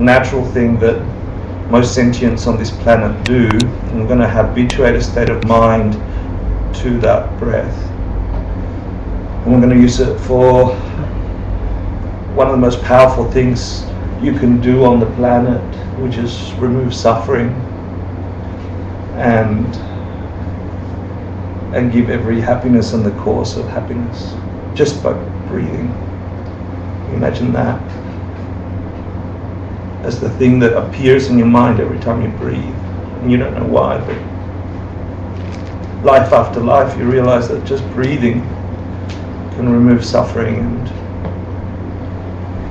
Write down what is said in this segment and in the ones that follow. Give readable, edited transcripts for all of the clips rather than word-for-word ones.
natural thing that most sentients on this planet do, and we're going to habituate a state of mind to that breath. And we're going to use it for one of the most powerful things you can do on the planet, which is remove suffering and give every happiness and the cause of happiness just by breathing. Imagine that as the thing that appears in your mind every time you breathe, and you don't know why, but life after life you realize that just breathing can remove suffering and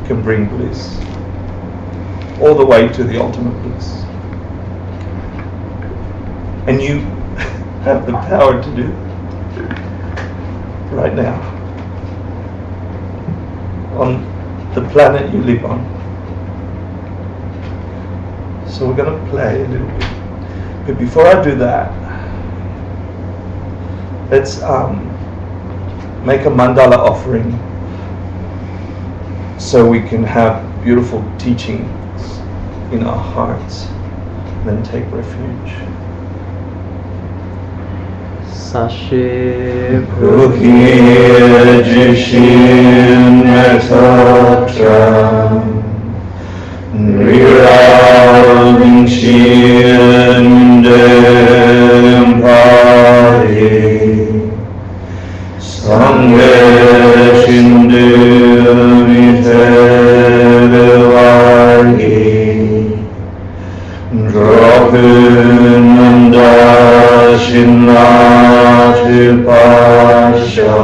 can bring bliss, all the way to the ultimate bliss. And you have the power to do right now on the planet you live on. So we're going to play a little bit. But before I do that, let's make a mandala offering so we can have beautiful teachings in our hearts, and then take refuge. Sashe Bhukir Jishin Metatra Nriral Vinshin Dempari Sangye Shindu Nitevargi Dropunanda Shinatu Pasho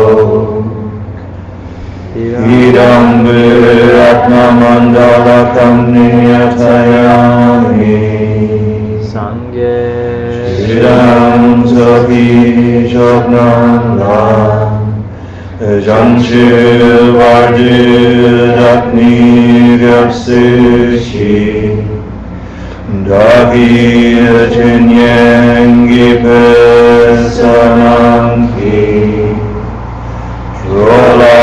Idambu Atmamandala Kamniyatayami Sangye Idam Zogi Jognanda Janchu Vardu Dakni Vyapsushi Dagi Jinyangi Pesananki Drola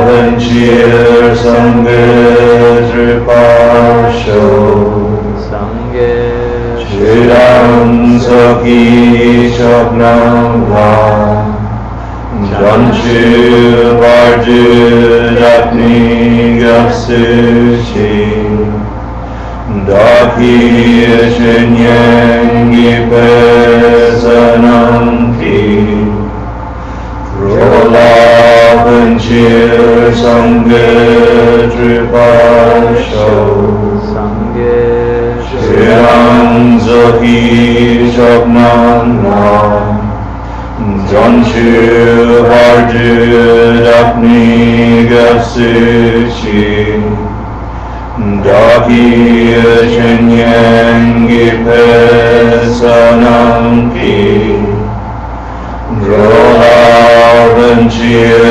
Venchir Sangetripasho Sangye Chiram Saki Choknamva Janchu Vardu Dakni Vyapsushi Daki Shinyangi Pesananki Rola Venchir Sangetripasho Sangye Shiram Zohi Choknamna Janchu Vardu Dakni Vyapsushi Daki Shinyangi Pesananki Drola Venchir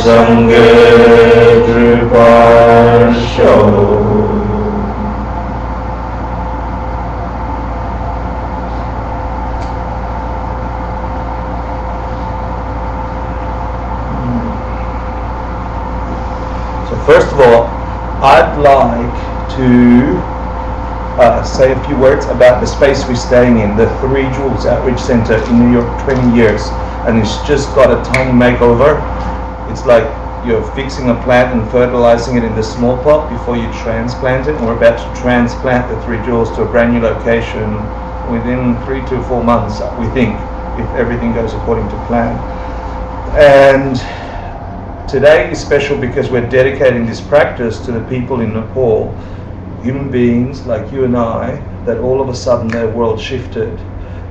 Sangetripasho. So first of all, I'd like to say a few words about the space we're staying in, the Three Jewels Outreach Center in New York, 20 years, and it's just got a tiny makeover. It's like you're fixing a plant and fertilizing it in the small pot before you transplant it, and we're about to transplant the Three Jewels to a brand new location within 3 to 4 months, we think, if everything goes according to plan. And today is special because we're dedicating this practice to the people in Nepal, human beings like you and I, that all of a sudden their world shifted,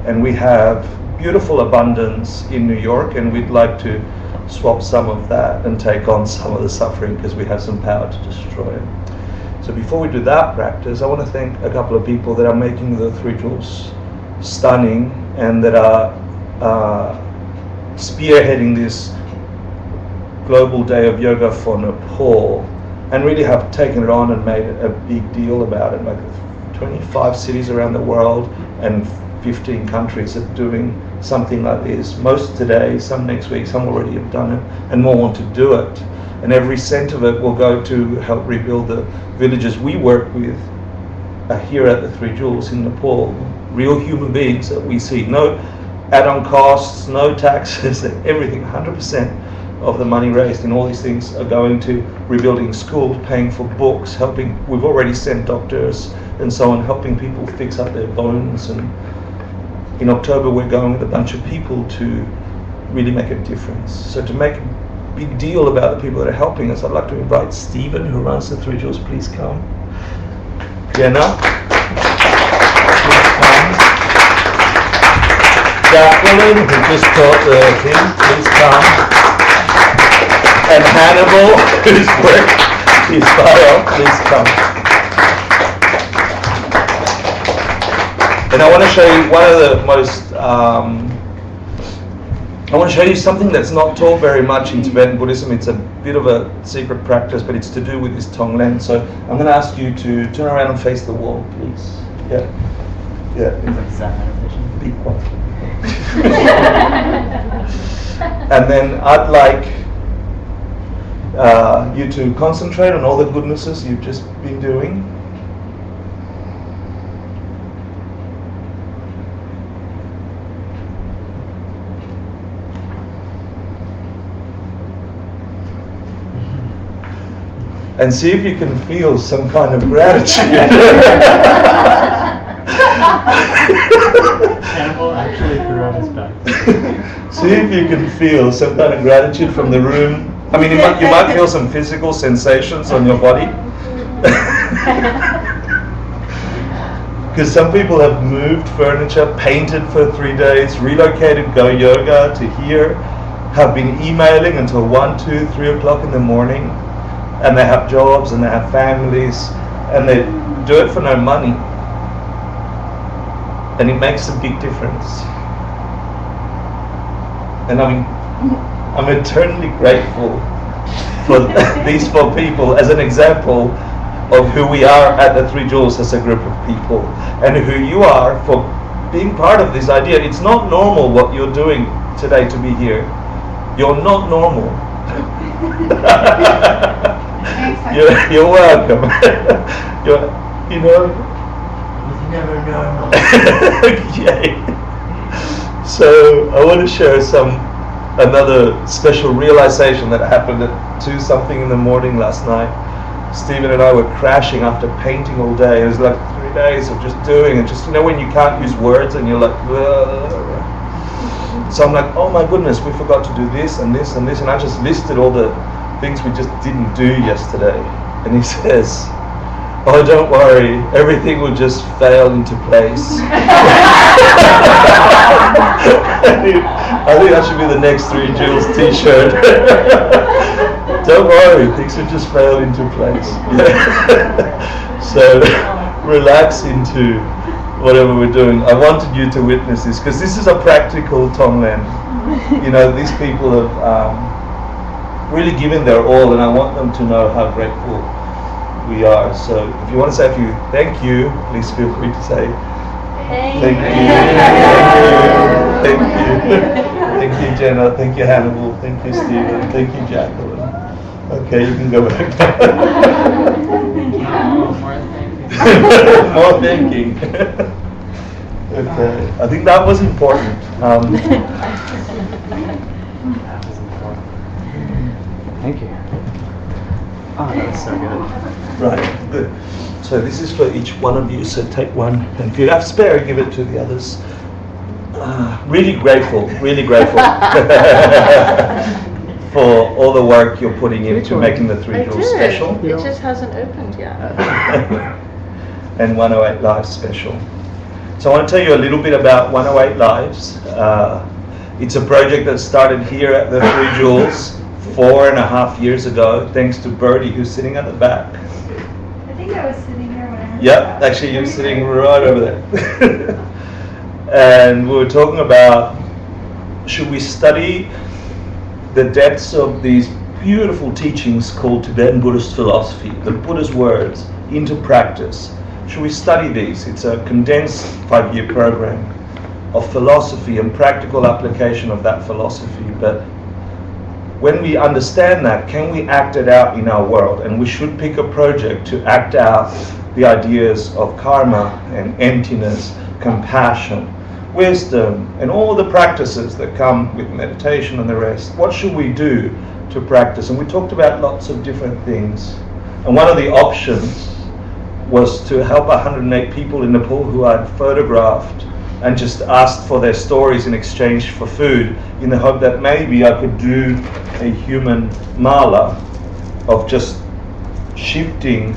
and we have beautiful abundance in New York, and we'd like to swap some of that and take on some of the suffering because we have some power to destroy it. So before we do that practice, I want to thank a couple of people that are making the Three Jewels stunning and that are spearheading this Global Day of Yoga for Nepal, and really have taken it on and made a big deal about it. Like 25 cities around the world and 15 countries are doing something like this. Most today, some next week, some already have done it, and more want to do it. And every cent of it will go to help rebuild the villages we work with here at the Three Jewels in Nepal, real human beings that we see. No add-on costs, no taxes, everything, 100% of the money raised in all these things are going to rebuilding schools, paying for books, helping, we've already sent doctors and so on, helping people fix up their bones. And in October we're going with a bunch of people to really make a difference. So to make a big deal about the people that are helping us, I'd like to invite Stephen, who runs the Three Jewels, please come. Jenna, please come. Jacqueline, who just taught the thing, please come. And Hannibal, whose work is viral, please come. And I want to show you one of the most, I want to show you something that's not taught very much in Tibetan Buddhism. It's a bit of a secret practice, but it's to do with this Tong lens. So I'm going to ask you to turn around and face the wall, please. Yeah. Yeah. It's like Zen meditation. Be quiet. And then I'd like you to concentrate on all the goodnesses you've just been doing. And see if you can feel some kind of gratitude. Hannibal actually threw out his back. See if you can feel some kind of gratitude from the room. I mean, you might feel some physical sensations on your body. Because some people have moved furniture, painted for 3 days, relocated Go Yoga to here, have been emailing until 1, 2, 3 o'clock in the morning, and they have jobs and they have families, and they do it for no money. And it makes a big difference. And I'm eternally grateful for these 4 people as an example of who we are at the Three Jewels as a group of people, and who you are for being part of this idea. It's not normal what you're doing today to be here. You're not normal. You're welcome. You know. It's never normal. Yay. So I want to share another special realization that happened at 2-something in the morning last night. Stephen and I were crashing after painting all day. It was like 3 days of just doing and just, you know, when you can't use words and you're like, ugh. So I'm like, oh my goodness, we forgot to do this and this and this, and I just listed all the things we just didn't do yesterday. And he says, oh, don't worry, everything will just fail into place. I think that should be the next Three Jewels t-shirt. Don't worry, things will just fail into place. So relax into whatever we're doing. I wanted you to witness this, because this is a practical Tonglen. You know, these people have really given their all, and I want them to know how grateful we are. So if you want to say a few thank you, please feel free to say thank you. Thank you. Thank you, Jenna. Thank you, Hannibal. Thank you, Stephen. Thank you, Jacqueline. Okay, you can go back. More thinking. Okay, I think that was important. That was important. Thank you. Oh, that was so good. Right, good. So this is for each one of you, so take one. And if you have spare, give it to the others. Really grateful for all the work you're putting into making the Three Jewels special. It just hasn't opened yet. And 108 Lives special. So I want to tell you a little bit about 108 Lives. It's a project that started here at the Three Jewels 4.5 years ago, thanks to Birdie, who's sitting at the back. I think I was sitting here when I heard Yep, that. actually you're sitting right over there. And we were talking about, should we study the depths of these beautiful teachings called Tibetan Buddhist philosophy, the Buddha's words, into practice? Should we study these? It's a condensed 5-year program of philosophy and practical application of that philosophy. But when we understand that, can we act it out in our world? And we should pick a project to act out the ideas of karma and emptiness, compassion, wisdom, and all the practices that come with meditation and the rest. What should we do to practice? And we talked about lots of different things. And one of the options was to help 108 people in Nepal who I'd photographed and just asked for their stories in exchange for food, in the hope that maybe I could do a human mala of just shifting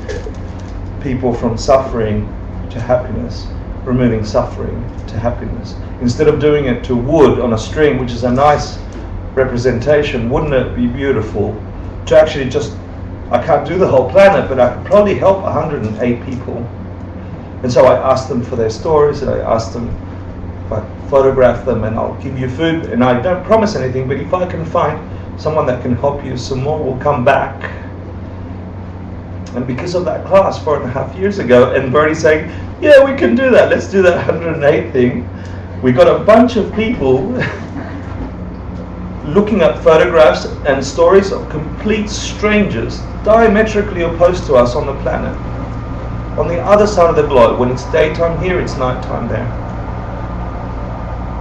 people from suffering to happiness, removing suffering to happiness. Instead of doing it to wood on a string, which is a nice representation, wouldn't it be beautiful to actually just, I can't do the whole planet, but I could probably help 108 people. And so I asked them for their stories, and I asked them if I photograph them and I'll give you food, and I don't promise anything, but if I can find someone that can help you some more, we'll come back. And because of that class 4.5 years ago, and Bernie saying, yeah, we can do that, let's do that 108 thing, we got a bunch of people looking at photographs and stories of complete strangers, diametrically opposed to us on the planet, on the other side of the globe. When it's daytime here, it's nighttime there.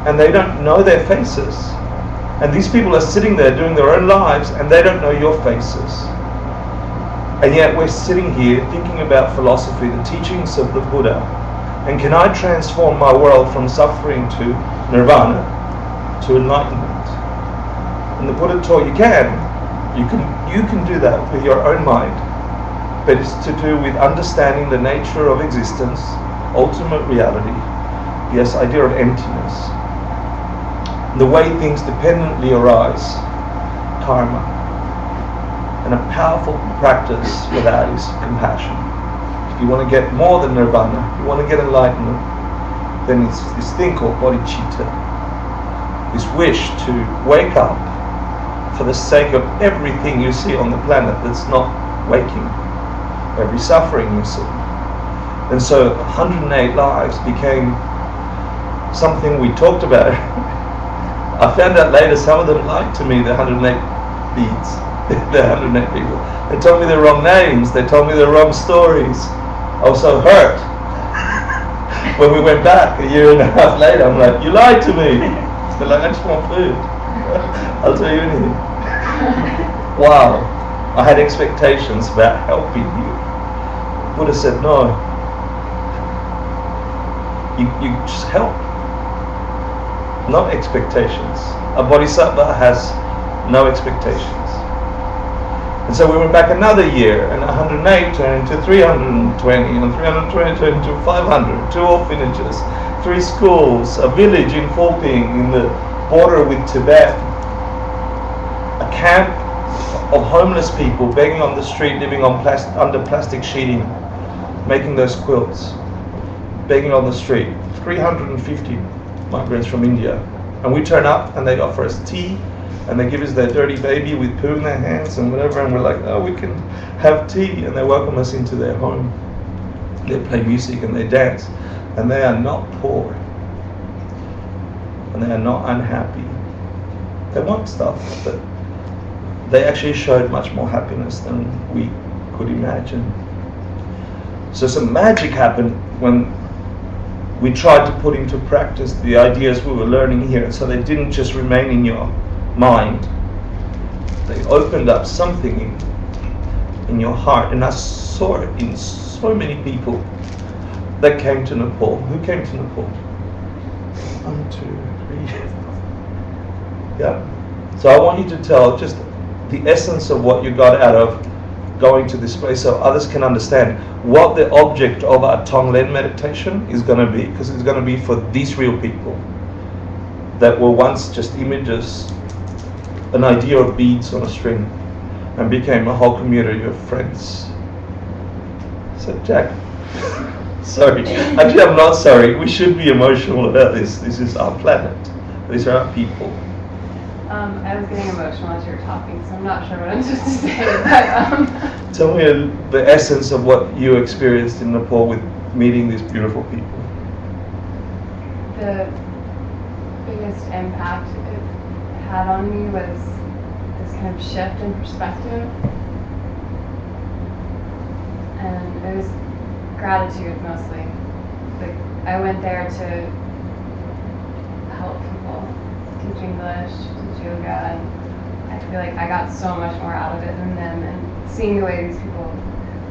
And they don't know their faces. And these people are sitting there doing their own lives, and they don't know your faces. And yet we're sitting here thinking about philosophy, the teachings of the Buddha. And can I transform my world from suffering to nirvana, to enlightenment? And the Buddha taught you can. You can do that with your own mind. But it's to do with understanding the nature of existence, ultimate reality, this idea of emptiness, the way things dependently arise, karma. And a powerful practice for that is compassion. If you want to get more than nirvana, if you want to get enlightenment, then it's this thing called bodhicitta, this wish to wake up for the sake of everything you see on the planet that's not waking, every suffering you see. And so 108 lives became something we talked about. I found out later some of them lied to me, the 108 beads, the 108 people. They told me the wrong names, they told me the wrong stories. I was so hurt. When we went back 1.5 years later, I'm like, you lied to me. They're like, I just want food. I'll tell you anything. Wow. I had expectations about helping you. Buddha said, no. You just help. Not expectations. A bodhisattva has no expectations. And so we went back another year, and 108 turned into 320, and 320 turned into 500, 2 orphanages, 3 schools, a village in Philippines in the border with Tibet, a camp of homeless people begging on the street, living on under plastic sheeting, making those quilts, begging on the street. 350 migrants from India. And we turn up and they offer us tea, and they give us their dirty baby with poo in their hands and whatever, and we're like, oh, we can have tea, and they welcome us into their home. They play music and they dance, and they are not poor, and they are not unhappy. They want stuff, but they actually showed much more happiness than we could imagine. So some magic happened when we tried to put into practice the ideas we were learning here, so they didn't just remain in your mind. They opened up something in your heart, and I saw it in so many people that came to Nepal. Who came to Nepal? 1, 2, 3. Yeah. So I want you to tell just the essence of what you got out of going to this place, so others can understand what the object of our Tong meditation is going to be, because it's going to be for these real people that were once just images, an idea of beads on a string, and became a whole community of friends. So Jack, sorry. Actually, I'm not sorry. We should be emotional about this. This is our planet. These are our people. I was getting emotional as you were talking, so I'm not sure what I'm supposed to say. But, Tell me the essence of what you experienced in Nepal with meeting these beautiful people. The biggest impact it had on me was this kind of shift in perspective. And it was gratitude mostly. Like, I went there to help people teach English, teach yoga, and I feel like I got so much more out of it than them, and seeing the way these people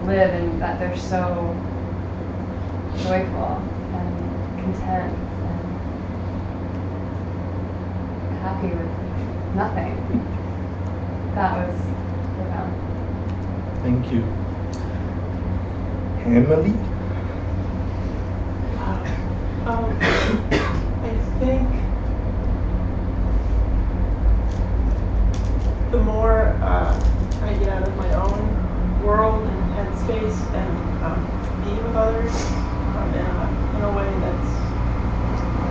live and that they're so joyful and content and happy with nothing. That was profound. Thank you. Emily? I think the more I get out of my own world and headspace and be with others in a way that's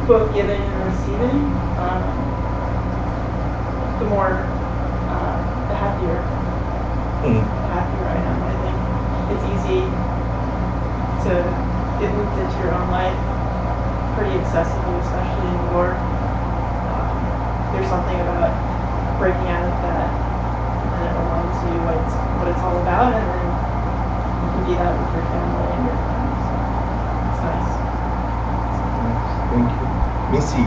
both giving and receiving, the more the happier I am. I think it's easy to get looped into your own life pretty excessively, especially in New York. There's something about breaking out of that, and it reminds you what it's all about, and then you can do that with your family and your friends. It's nice. Thank you. Missy?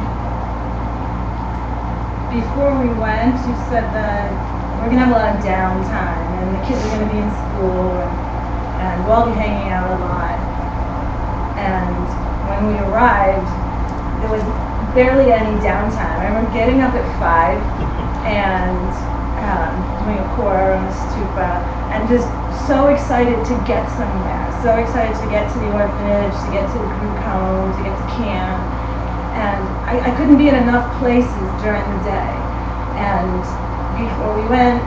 Before we went, you said that we're going to have a lot of downtime, and the kids are going to be in school, and we'll all be hanging out a lot. And when we arrived, there was barely any downtime. I remember getting up at 5 and doing a core on the stupa, and just so excited to get somewhere, so excited to get to the orphanage, to get to the group home, to get to camp. And I couldn't be in enough places during the day. And before we went,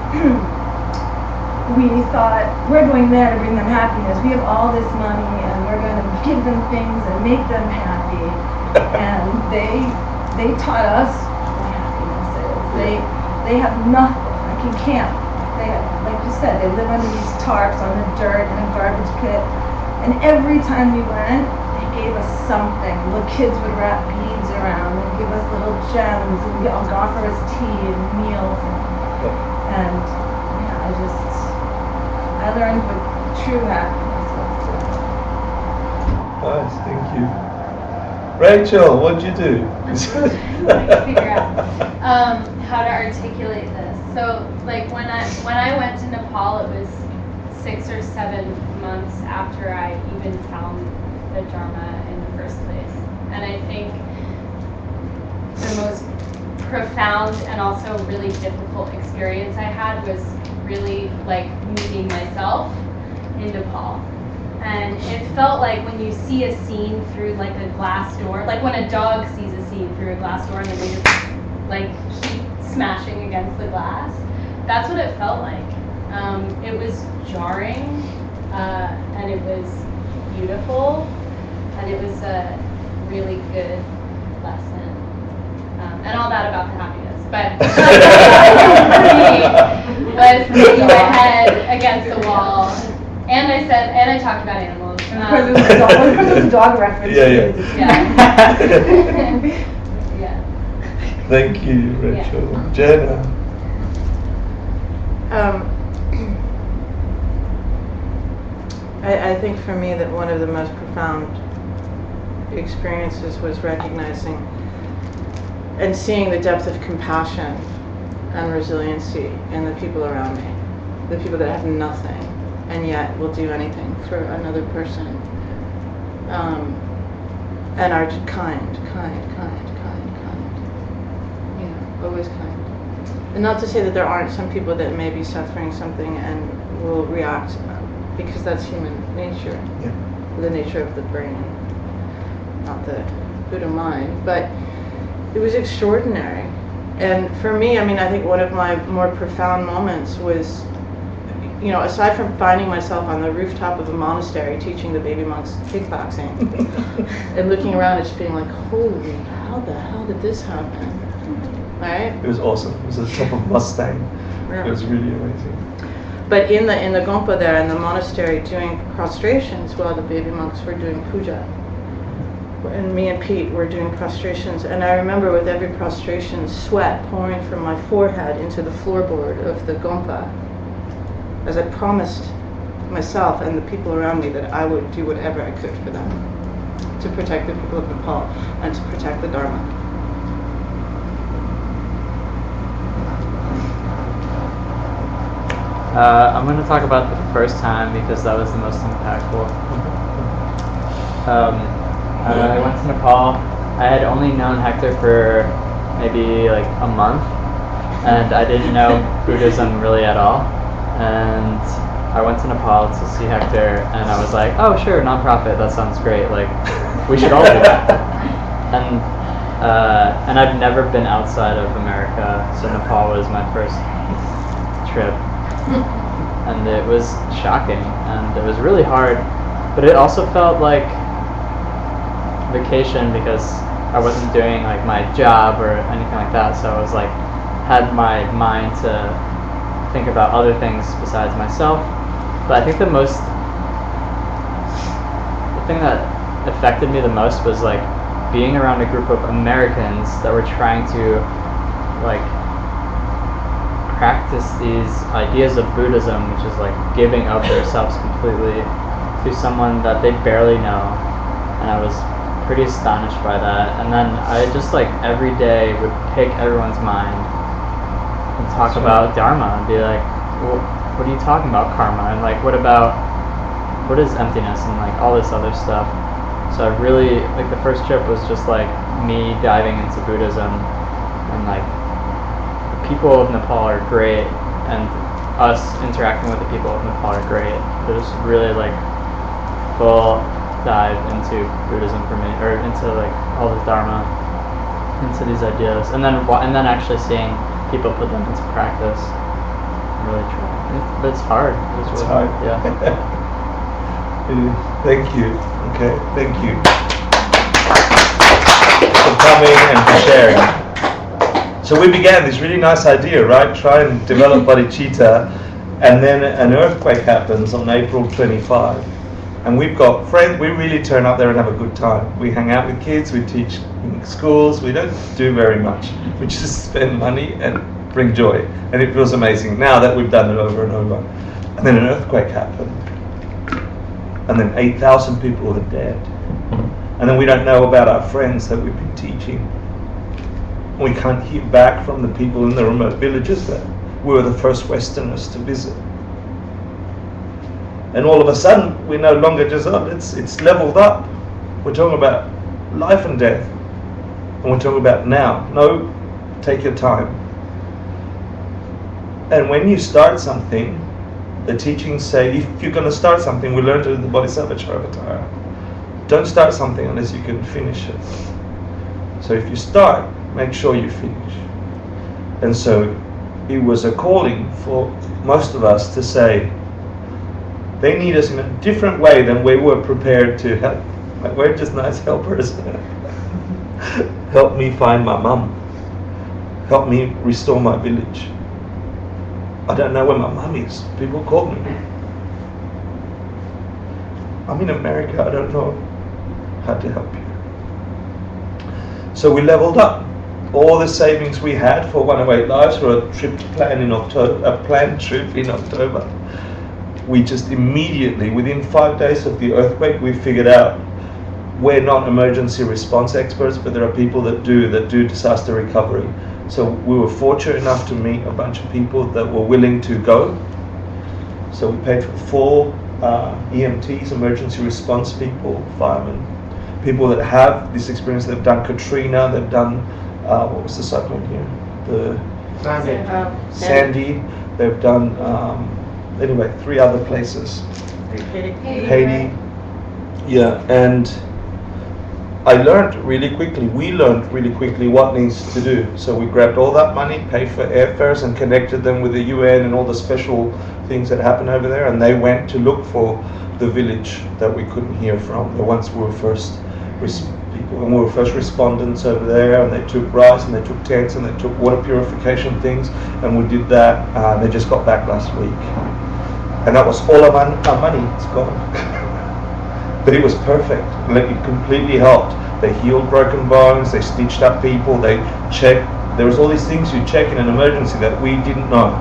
we thought, we're going there to bring them happiness. We have all this money, and we're going to give them things and make them happy. And they taught us what happiness is. They have nothing, like in camp. They have, like you said, they live under these tarps on the dirt in a garbage pit. And every time we went, they gave us something. The kids would wrap beads around and give us little gems, and they'll offer us tea and meals. And yeah, I learned what true happiness was. Nice, thank you. Rachel, what'd you do? Figure out how to articulate this. So, like when I went to Nepal, it was 6 or 7 months after I even found the Dharma in the first place, and I think the most profound and also really difficult experience I had was really like meeting myself in Nepal. And it felt like when you see a scene through like a glass door, like when a dog sees a scene through a glass door and then they just like keep smashing against the glass. That's what it felt like. It was jarring, and it was beautiful, and it was a really good lesson. And all that about the happiness. But for me was hitting my head against the wall. And I talked about animals. Because it was a dog reference. Yeah. Yeah. Thank you, Rachel. Yeah. Jenna? I think for me that one of the most profound experiences was recognizing and seeing the depth of compassion and resiliency in the people around me, the people that have nothing and yet will do anything for another person, and are kind, always kind. And not to say that there aren't some people that may be suffering something and will react, because that's human nature, the nature of the brain, not the Buddha mind. But it was extraordinary. And for me, I think one of my more profound moments was, aside from finding myself on the rooftop of a monastery teaching the baby monks kickboxing, and looking around and just being like, holy, how the hell did this happen? Right? It was awesome. It was at the top of Mustang. Yeah. It was really amazing. But in the Gompa there, in the monastery, doing prostrations while the baby monks were doing puja. And me and Pete were doing prostrations, and I remember with every prostration, sweat pouring from my forehead into the floorboard of the Gompa, as I promised myself and the people around me that I would do whatever I could for them, to protect the people of Nepal and to protect the Dharma. I'm going to talk about the first time because that was the most impactful. I went to Nepal. I had only known Hector for maybe like a month, and I didn't know Buddhism really at all. And I went to Nepal to see Hector, and I was like, oh sure, nonprofit, that sounds great, like we should all do that. And I've never been outside of America, so Nepal was my first trip. And it was shocking, and it was really hard, but it also felt like vacation because I wasn't doing like my job or anything like that, so I was like, had my mind to think about other things besides myself. But I think the thing that affected me the most was like being around a group of Americans that were trying to like practice these ideas of Buddhism, which is like giving up themselves completely to someone that they barely know. And I was pretty astonished by that. And then I just like every day would pick everyone's mind and talk about Dharma and be like, well, what are you talking about, karma? And like, what is emptiness and like all this other stuff. So I really, like the first trip was just like me diving into Buddhism, and like the people of Nepal are great, and us interacting with the people of Nepal are great. There's really like full dive into Buddhism for me, or into like all the Dharma, into these ideas, and then actually seeing people put them into practice. Really try, but it's hard. It's really hard. Yeah. Thank you. Okay, thank you for coming and for sharing. So we began this really nice idea, right? Try and develop bodhicitta, and then an earthquake happens on April 25. And we've got friends, we really turn up there and have a good time. We hang out with kids, we teach in schools, we don't do very much. We just spend money and bring joy. And it feels amazing now that we've done it over and over. And then an earthquake happened. And then 8,000 people are dead. And then we don't know about our friends that we've been teaching. We can't hear back from the people in the remote villages that we were the first Westerners to visit. And all of a sudden, we're no longer just, it's leveled up. We're talking about life and death. And we're talking about now. No, take your time. And when you start something, the teachings say, if you're going to start something, we learned it in the Bodhisattva Charvatara. Don't start something unless you can finish it. So if you start, make sure you finish. And so it was a calling for most of us to say, they need us in a different way than we were prepared to help. Like, we're just nice helpers. Help me find my mum. Help me restore my village. I don't know where my mum is. People call me. I'm in America. I don't know how to help you. So we leveled up. All the savings we had for 108 Lives for a trip planned in October, a planned trip in October. We just immediately, within 5 days of the earthquake, we figured out we're not emergency response experts, but there are people that do disaster recovery. So we were fortunate enough to meet a bunch of people that were willing to go. So we paid for 4 EMTs, emergency response people, firemen, people that have this experience. They've done Katrina, they've done, what was the cyclone here? Sandy. They've done, anyway, 3 other places. Haiti. Yeah, and I learned really quickly, we learned really quickly what needs to do. So we grabbed all that money, paid for airfares, and connected them with the UN and all the special things that happen over there, and they went to look for the village that we couldn't hear from, the ones we were first people, and we were first respondents over there, and they took rice, and they took tents, and they took water purification things, and we did that, and they just got back last week. And that was all of our money, it's gone. But it was perfect. It completely helped. They healed broken bones, they stitched up people, they checked. There was all these things you check in an emergency that we didn't know.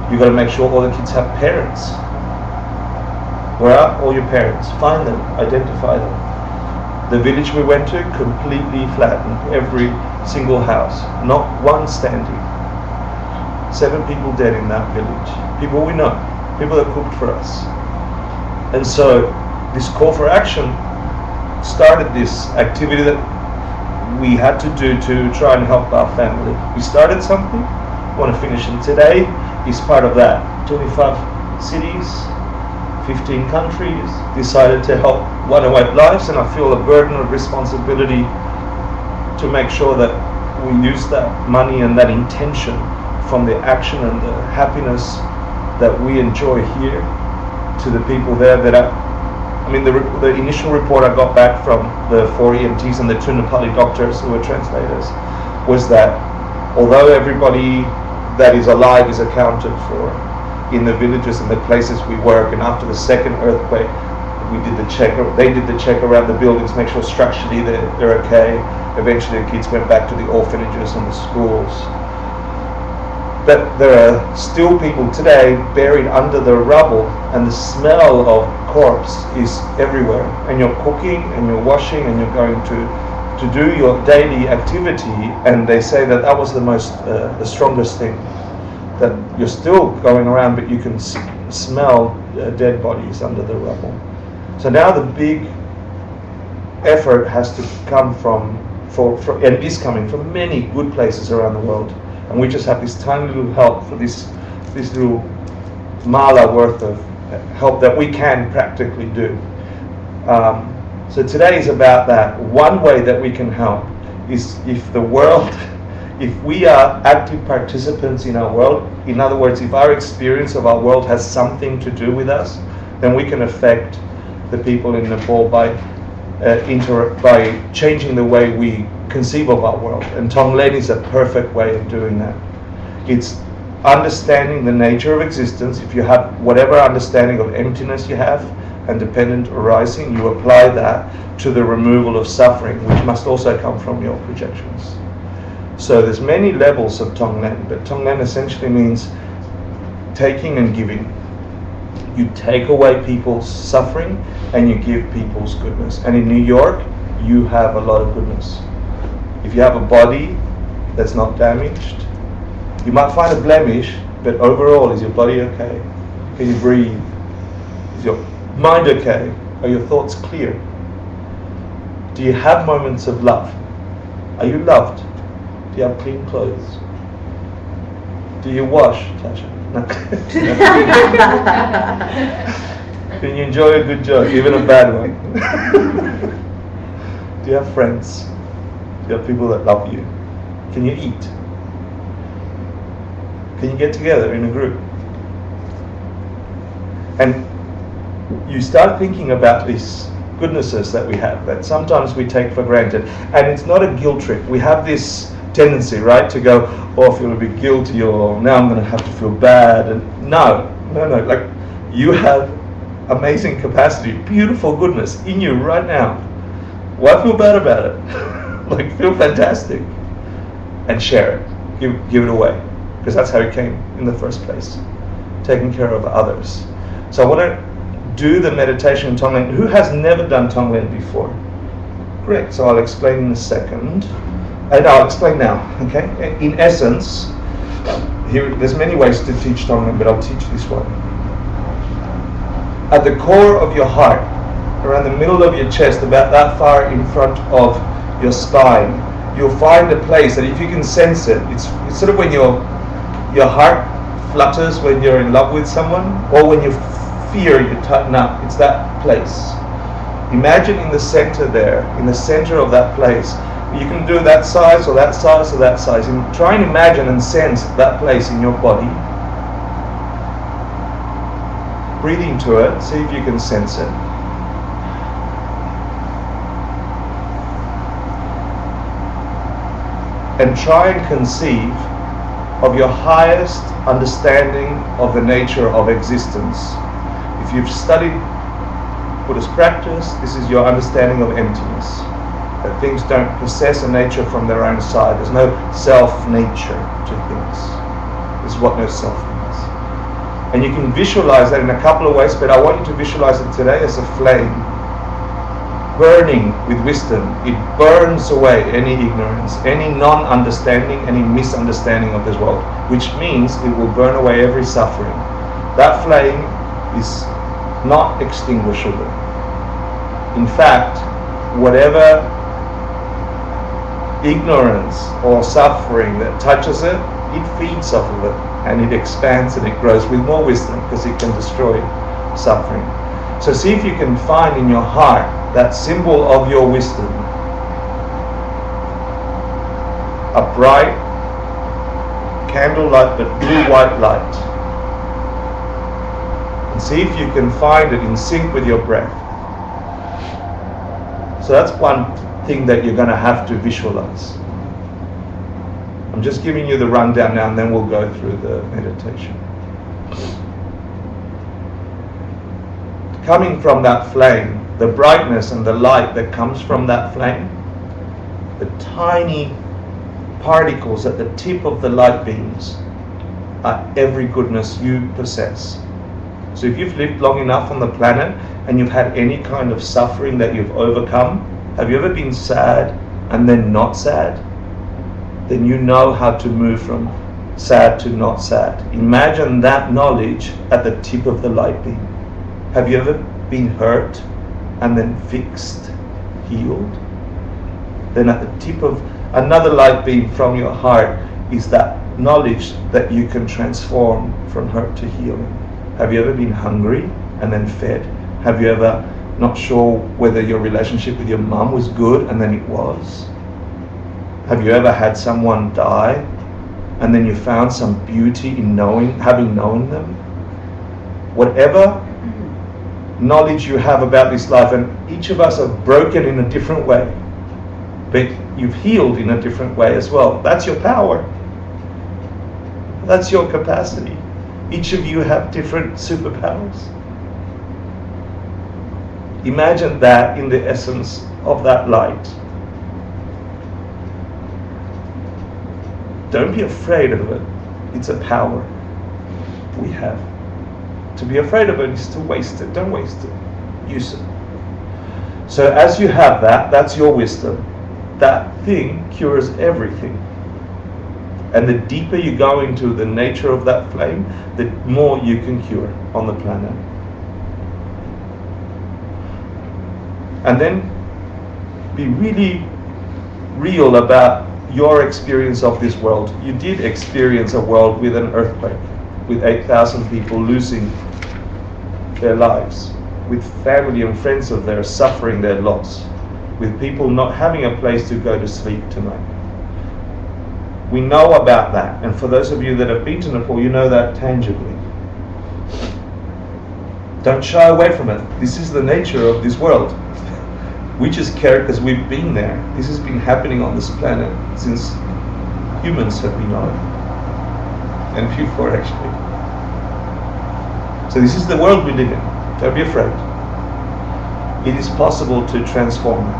You got to make sure all the kids have parents. Where are all your parents? Find them, identify them. The village we went to, completely flattened, every single house, not one standing. 7 people dead in that village. People we know, people that cooked for us. And so this call for action started this activity that we had to do to try and help our family. We started something, want to finish it. Today is part of that. 25 cities, 15 countries decided to help 108 lives, and I feel a burden of responsibility to make sure that we use that money and that intention from the action and the happiness that we enjoy here to the people there that are, I mean, the initial report I got back from the 4 EMTs and the 2 Nepali doctors who were translators was that although everybody that is alive is accounted for in the villages and the places we work, and after the second earthquake we did the check, they did the check around the buildings, make sure structurally they're okay. Eventually the kids went back to the orphanages and the schools. But there are still people today buried under the rubble, and the smell of corpse is everywhere. And you're cooking and you're washing and you're going to do your daily activity, and they say that that was the strongest thing. That you're still going around, but you can smell dead bodies under the rubble. So now the big effort has to come and is coming from many good places around the world. And we just have this tiny little help for this little mala worth of help that we can practically do. So today is about that. One way that we can help is if we are active participants in our world, in other words, if our experience of our world has something to do with us, then we can affect the people in Nepal by changing the way we conceive of our world. And Tonglen is a perfect way of doing that. It's understanding the nature of existence. If you have whatever understanding of emptiness you have and dependent arising, you apply that to the removal of suffering, which must also come from your projections. So there's many levels of Tonglen, but Tonglen essentially means taking and giving. You take away people's suffering and you give people's goodness. And in New York, you have a lot of goodness. If you have a body that's not damaged, you might find a blemish, but overall, is your body okay? Can you breathe? Is your mind okay? Are your thoughts clear? Do you have moments of love? Are you loved? Do you have clean clothes? Do you wash, Tasha? No. Can you enjoy a good joke, even a bad one? Do you have friends? Do you have people that love you? Can you eat? Can you get together in a group? And you start thinking about these goodnesses that we have, that sometimes we take for granted. And it's not a guilt trip. We have this tendency, right, to go, oh, I feel a bit guilty, or now I'm going to have to feel bad. And no, like, you have amazing capacity, beautiful goodness in you right now. Why feel bad about it? Like, feel fantastic and share it. Give it away, because that's how it came in the first place, taking care of others. So I want to do the meditation in Tonglen. Who has never done Tonglen before? Great. So I'll explain in a second. And I'll explain now, okay? In essence, there's many ways to teach Tonglen, but I'll teach this one. At the core of your heart, around the middle of your chest, about that far in front of your spine, you'll find a place that if you can sense it, it's sort of when your heart flutters when you're in love with someone, or when you fear, you tighten up. It's that place. Imagine in the center there, in the center of that place. You can do that size or that size or that size. And try and imagine and sense that place in your body. Breathe into it. See if you can sense it. And try and conceive of your highest understanding of the nature of existence. If you've studied Buddhist practice, this is your understanding of emptiness. That things don't possess a nature from their own side. There's no self-nature to things. This is what no self means. And you can visualize that in a couple of ways, but I want you to visualize it today as a flame burning with wisdom. It burns away any ignorance, any non-understanding, any misunderstanding of this world, which means it will burn away every suffering. That flame is not extinguishable. In fact, whatever ignorance or suffering that touches it, it feeds off of it, and it expands and it grows with more wisdom because it can destroy suffering. So see if you can find in your heart that symbol of your wisdom, a bright candlelight but blue-white light, and see if you can find it in sync with your breath. So that's one thing that you're going to have to visualize. I'm just giving you the rundown now, and then we'll go through the meditation. Coming from that flame, the brightness and the light that comes from that flame, the tiny particles at the tip of the light beams are every goodness you possess. So if you've lived long enough on the planet and you've had any kind of suffering that you've overcome, have you ever been sad and then not sad? Then you know how to move from sad to not sad. Imagine that knowledge at the tip of the light beam. Have you ever been hurt and then fixed, healed? Then at the tip of another light beam from your heart is that knowledge that you can transform from hurt to healing. Have you ever been hungry and then fed? Have you ever not sure whether your relationship with your mum was good and then it was? Have you ever had someone die and then you found some beauty in having known them? Whatever knowledge you have about this life, and each of us are broken in a different way, but you've healed in a different way as well. That's your power. That's your capacity. Each of you have different superpowers. Imagine that in the essence of that light. Don't be afraid of it. It's a power we have. To be afraid of it is to waste it. Don't waste it. Use it. So as you have that, that's your wisdom. That thing cures everything. And the deeper you go into the nature of that flame, the more you can cure on the planet. And then be really real about your experience of this world. You did experience a world with an earthquake, with 8,000 people losing their lives, with family and friends of theirs suffering their loss, with people not having a place to go to sleep tonight. We know about that, and for those of you that have been to Nepal, you know that tangibly. Don't shy away from it. This is the nature of this world. We just care because we've been there. This has been happening on this planet since humans have been on it, and before actually. So this is the world we live in. Don't be afraid. It is possible to transform it.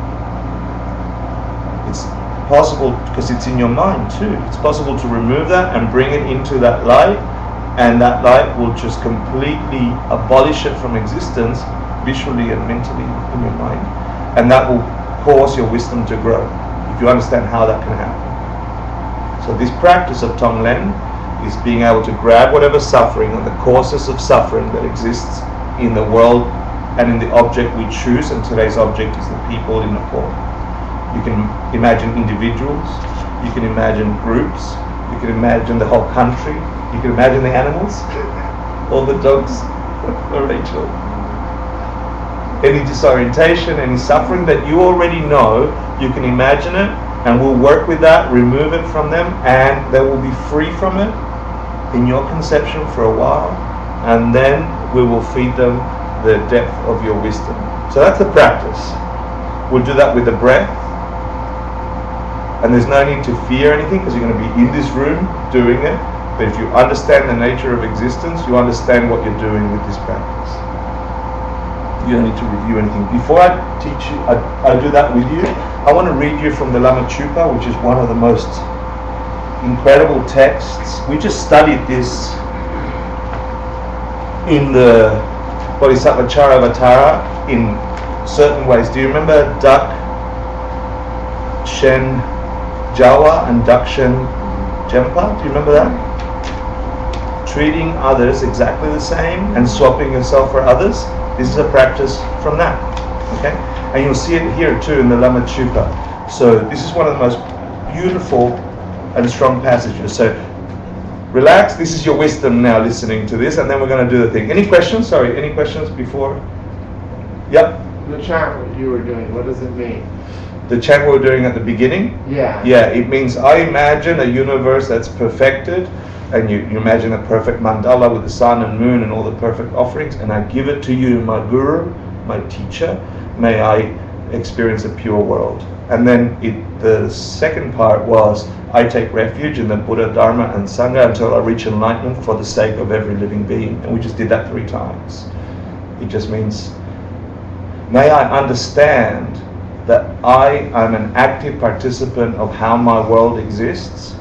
It's possible because it's in your mind too. It's possible to remove that and bring it into that light, and that light will just completely abolish it from existence, visually and mentally in your mind, and that will cause your wisdom to grow if you understand how that can happen. So this practice of Tong Len is being able to grab whatever suffering and the causes of suffering that exists in the world and in the object we choose, and today's object is the people in Nepal. You can imagine individuals, you can imagine groups, you can imagine the whole country, you can imagine the animals, all the dogs for Rachel. Any disorientation, any suffering that you already know, you can imagine it, and we'll work with that, remove it from them, and they will be free from it in your conception for a while, and then we will feed them the depth of your wisdom. So that's the practice. We'll do that with the breath, and there's no need to fear anything because you're going to be in this room doing it, but if you understand the nature of existence, you understand what you're doing with this practice. You don't need to review anything. Before I teach you, I do that with you, I want to read you from the Lama Chupa, which is one of the most incredible texts. We just studied this in the Bodhisattva Charavatara in certain ways. Do you remember Dak Shen Jawa and Dak Shen Jempa? Do you remember that? Treating others exactly the same and swapping yourself for others. This is a practice from that. Okay? And you'll see it here too in the Lama Chupa. So this is one of the most beautiful and strong passages. So relax, this is your wisdom now listening to this, and then we're going to do the thing. Any questions? Sorry, any questions before? Yep. The chant what you were doing, what does it mean? The chant we were doing at the beginning? Yeah. Yeah, it means I imagine a universe that's perfected, and you imagine a perfect mandala with the sun and moon and all the perfect offerings, and I give it to you, my guru, my teacher. May I experience a pure world. And then the second part was, I take refuge in the Buddha, Dharma and Sangha until I reach enlightenment for the sake of every living being. And we just did that 3 times. It just means, may I understand that I am an active participant of how my world exists.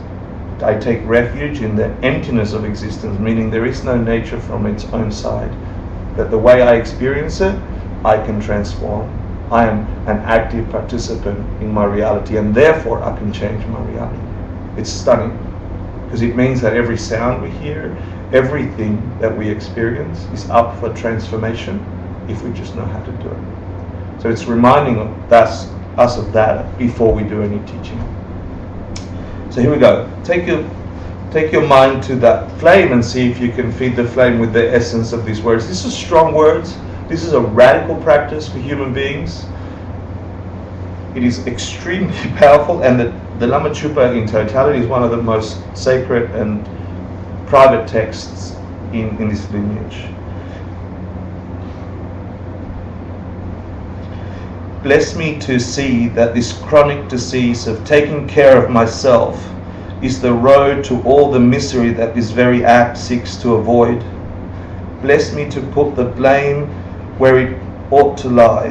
I take refuge in the emptiness of existence, meaning there is no nature from its own side. That the way I experience it, I can transform. I am an active participant in my reality, and therefore I can change my reality. It's stunning, because it means that every sound we hear, everything that we experience is up for transformation if we just know how to do it. So it's reminding us of that before we do any teaching. So here we go. Take your mind to that flame and see if you can feed the flame with the essence of these words. These are strong words. This is a radical practice for human beings. It is extremely powerful, and the Lama Chupa in totality is one of the most sacred and private texts in this lineage. Bless me to see that this chronic disease of taking care of myself is the road to all the misery that this very act seeks to avoid. Bless me to put the blame where it ought to lie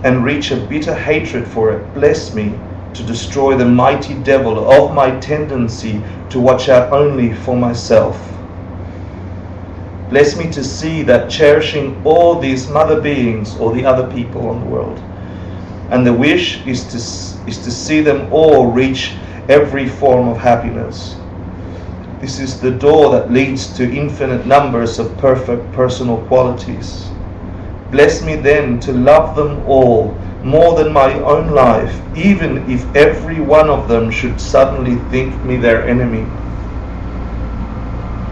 and reach a bitter hatred for it. Bless me to destroy the mighty devil of my tendency to watch out only for myself. Bless me to see that cherishing all these mother beings or the other people on the world, and the wish is to see them all reach every form of happiness. This is the door that leads to infinite numbers of perfect personal qualities. Bless me then to love them all more than my own life, even if every one of them should suddenly think me their enemy.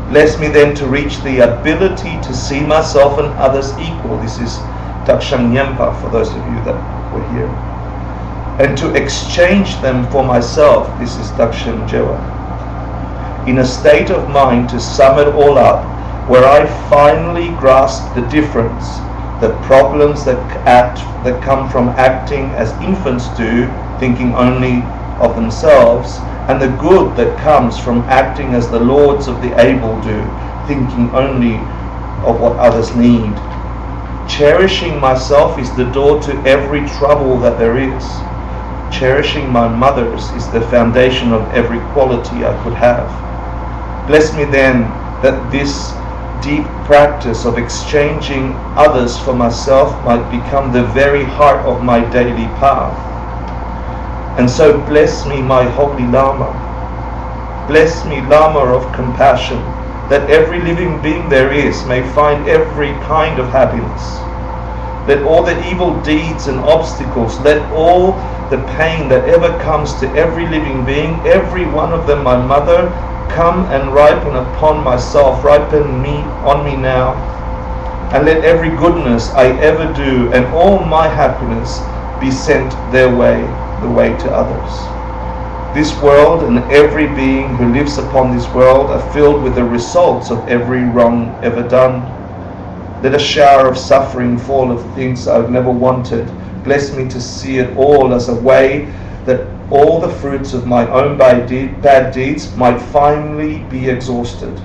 Bless me then to reach the ability to see myself and others equal. This is Dakshang Nyempa for those of you that were here. And to exchange them for myself. This is Dakshin Jewa. In a state of mind to sum it all up, where I finally grasp the difference, the problems that come from acting as infants do, thinking only of themselves, and the good that comes from acting as the lords of the able do, thinking only of what others need. Cherishing myself is the door to every trouble that there is. Cherishing my mothers is the foundation of every quality I could have. Bless me then that this deep practice of exchanging others for myself might become the very heart of my daily path. And so bless me, my holy Lama. Bless me, Lama of compassion, that every living being there is may find every kind of happiness. Let all the evil deeds and obstacles, let all the pain that ever comes to every living being, every one of them my mother, come and ripen upon myself, ripen on me now. And let every goodness I ever do and all my happiness be sent their way, the way to others. This world and every being who lives upon this world are filled with the results of every wrong ever done. Let a shower of suffering fall of things I've never wanted. Bless me to see it all as a way that all the fruits of my own bad deeds might finally be exhausted.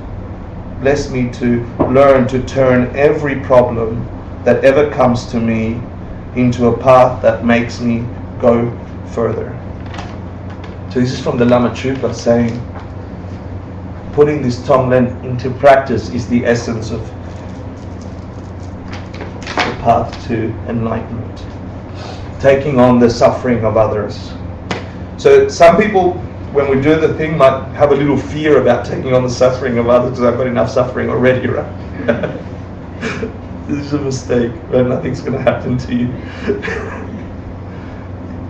Bless me to learn to turn every problem that ever comes to me into a path that makes me go further. So this is from the Lama Chupa saying, putting this Tonglen into practice is the essence of path to enlightenment, taking on the suffering of others. So some people, when we do the thing, might have a little fear about taking on the suffering of others because I've got enough suffering already, right? This is a mistake, but nothing's going to happen to you.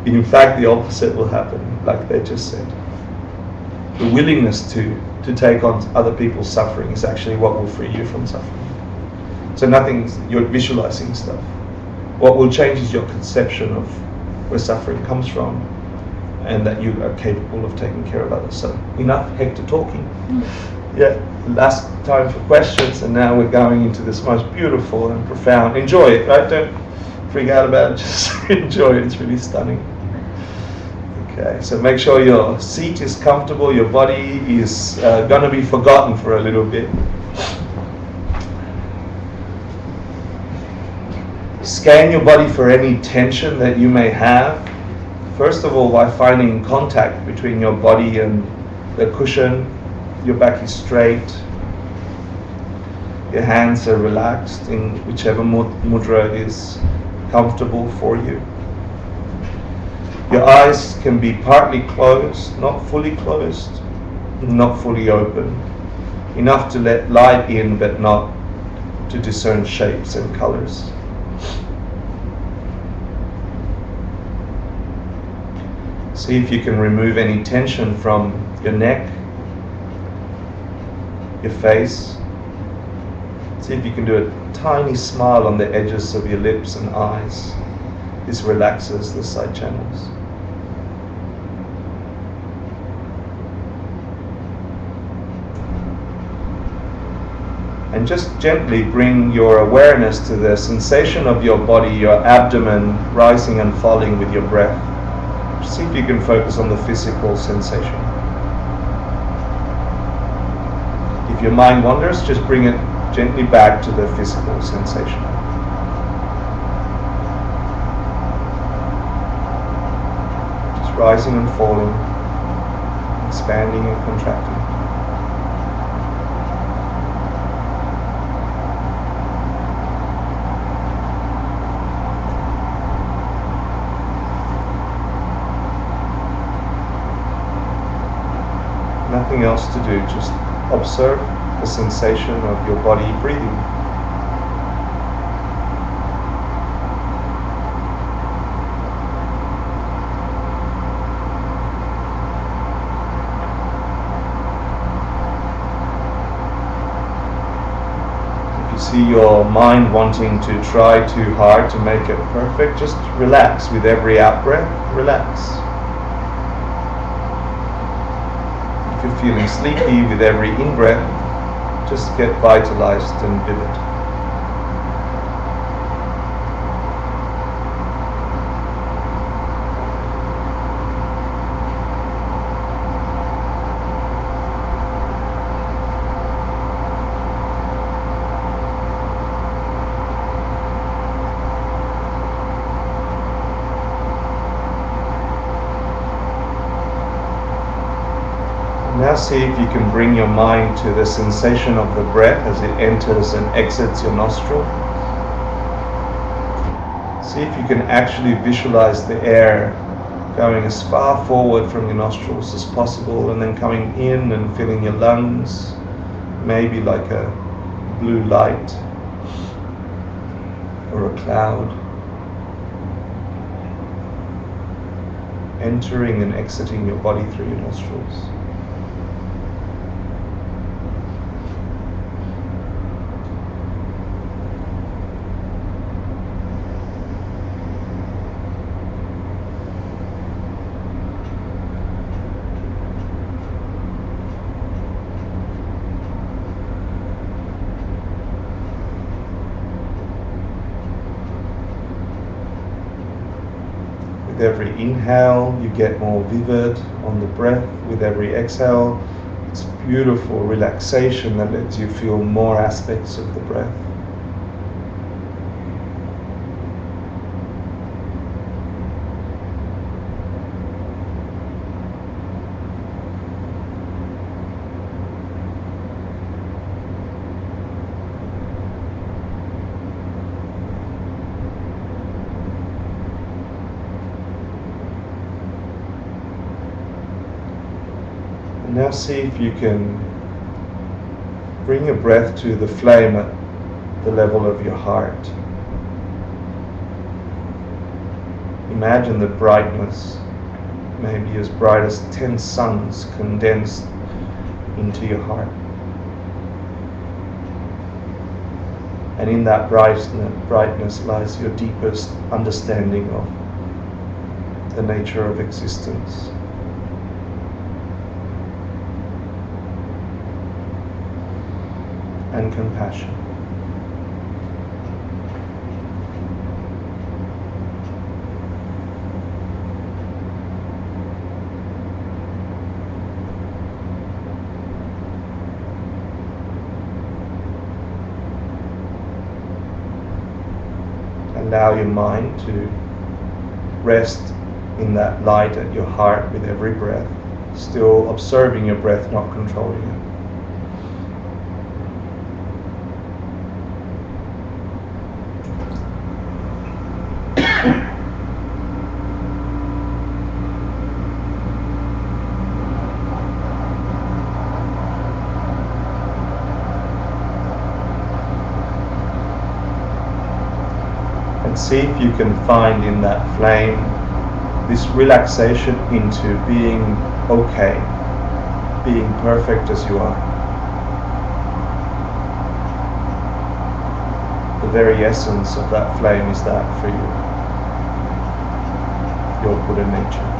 In fact, the opposite will happen, like they just said. The willingness to take on other people's suffering is actually what will free you from suffering. So you're visualizing stuff. What will change is your conception of where suffering comes from and that you are capable of taking care of others. So enough Hector talking. Yeah, last time for questions, and now we're going into this most beautiful and profound. Enjoy it, right? Don't freak out about it, just enjoy it. It's really stunning. Okay, so make sure your seat is comfortable, your body is going to be forgotten for a little bit. Scan your body for any tension that you may have. First of all, by finding contact between your body and the cushion. Your back is straight. Your hands are relaxed in whichever mudra is comfortable for you. Your eyes can be partly closed, not fully closed, not fully open. Enough to let light in, but not to discern shapes and colors. See if you can remove any tension from your neck, your face. See if you can do a tiny smile on the edges of your lips and eyes. This relaxes the side channels. And just gently bring your awareness to the sensation of your body, your abdomen rising and falling with your breath. See if you can focus on the physical sensation. If your mind wanders, just bring it gently back to the physical sensation. Just rising and falling, expanding and contracting. Nothing else to do, just observe the sensation of your body breathing. If you see your mind wanting to try too hard to make it perfect, just relax with every out-breath, relax. If you're feeling sleepy with every in-breath, just get vitalized and vivid. Now see if you can bring your mind to the sensation of the breath as it enters and exits your nostril. See if you can actually visualize the air going as far forward from your nostrils as possible and then coming in and filling your lungs, maybe like a blue light or a cloud. Entering and exiting your body through your nostrils. With every inhale, you get more vivid on the breath. With every exhale, it's beautiful relaxation that lets you feel more aspects of the breath. Now see if you can bring your breath to the flame at the level of your heart. Imagine the brightness, maybe as bright as 10 suns condensed into your heart. And in that brightness lies your deepest understanding of the nature of existence. And compassion. Allow your mind to rest in that light at your heart with every breath, still observing your breath, not controlling it. See if you can find in that flame this relaxation into being okay, being perfect as you are. The very essence of that flame is that for you, your Buddha nature.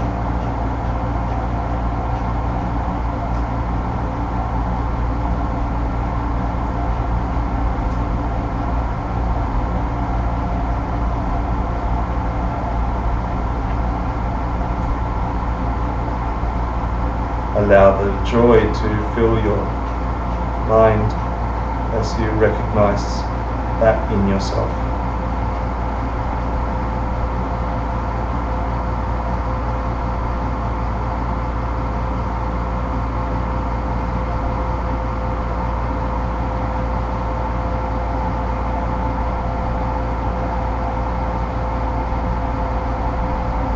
Allow the joy to fill your mind as you recognize that in yourself.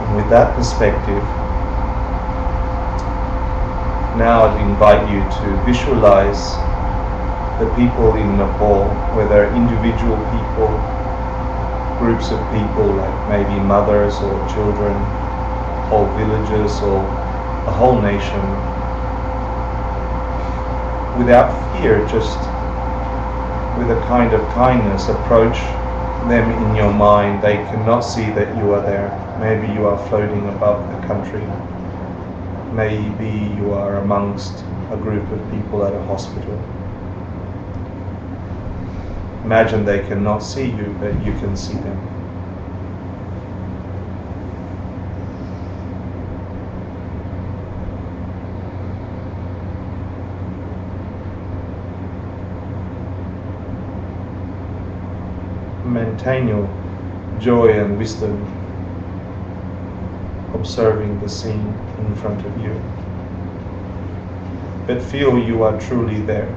And with that perspective, now I'd invite you to visualize the people in Nepal, whether individual people, groups of people like maybe mothers or children, whole villages or a whole nation. Without fear, just with a kind of kindness, approach them in your mind. They cannot see that you are there. Maybe you are floating above the country. Maybe you are amongst a group of people at a hospital. Imagine they cannot see you, but you can see them. Maintain your joy and wisdom, observing the scene in front of you, but feel you are truly there.